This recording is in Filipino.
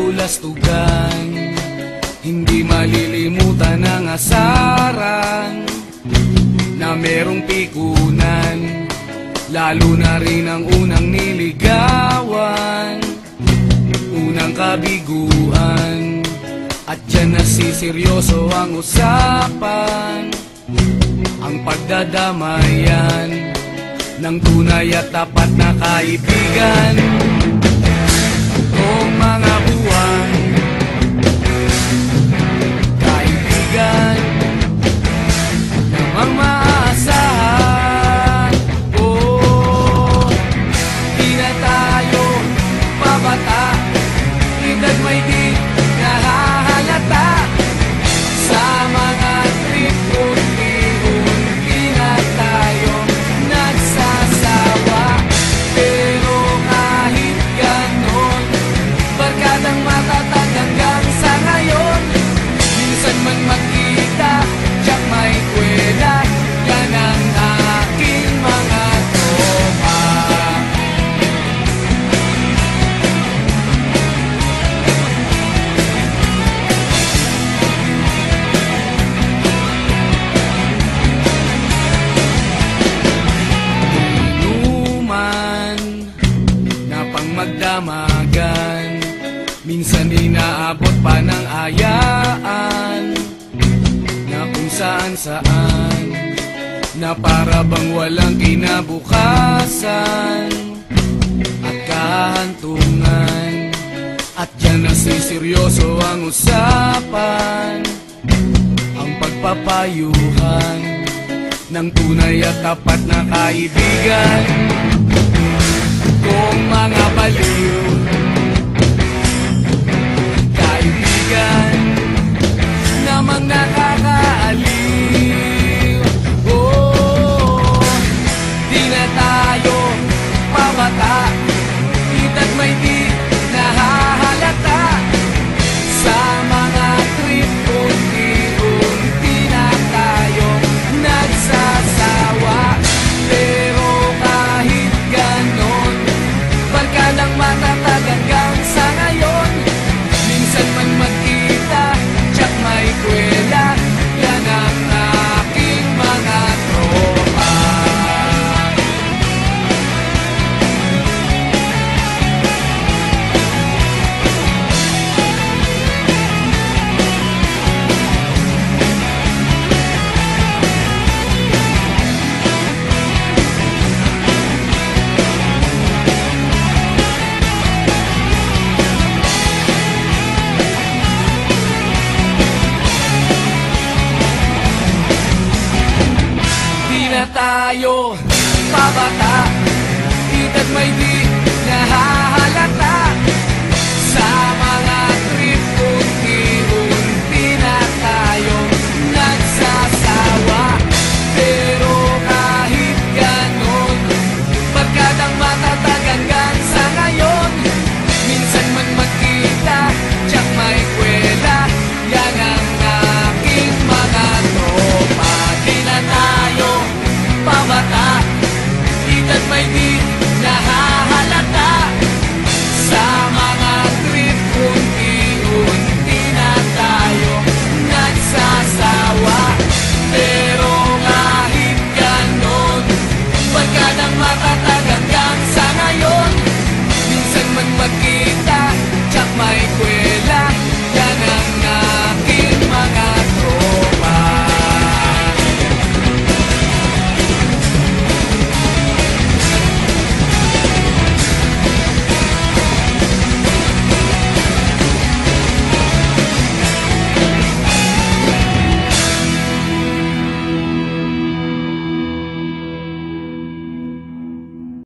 kabulastugan, hindi malilimutan ang asaran na merong pikunan, lalo na rin ang unang niligawan, unang kabiguan. At dyan nasiseryoso ang usapan, ang pagdadamayan ng tunay at tapat na kaibigan. Kung mga buwan, kaibigan namang maaasahan. Oh, di na tayo pabata, edad may di nahahalata. Sa mga trip unti-unti na tayo nagsasawa. Pero kahit ganon, barkadang matatag hanggang sa ngayon. Minsan man magkita, tiyak may kwela, yan ang aking mga tropa. Inuman na pang magdamagan, minsan inaabot pa ng ayaan, na kung saan-saan, na para bang walang kinabukasan at kahantungan. At dyan nasiseryoso ang usapan, ang pagpapayuhan ng tunay at tapat na kaibigan. Kung mga baliw, kaibigan namang nakakaaliw. Oh, di na tayo pabata, edad may di nahahalata. Sa mga trip unti-unti na tayo nagsasawa. Pero kahit ganon, barkadang matatag hanggang sa ngayon. Minsan man magkita, tiyak may kwela, yan ang aking mga tropa. Di na tayo pabata, edad may di nahahalata. Sa mga trip unti-unti na tayo nagsasawa. Pero kahit ganon, barkadang matatag hanggang sa ngayon. Minsan man magkita, tiyak may kwela, yan ang aking mga tropa. Di na tayo pabata, edad may di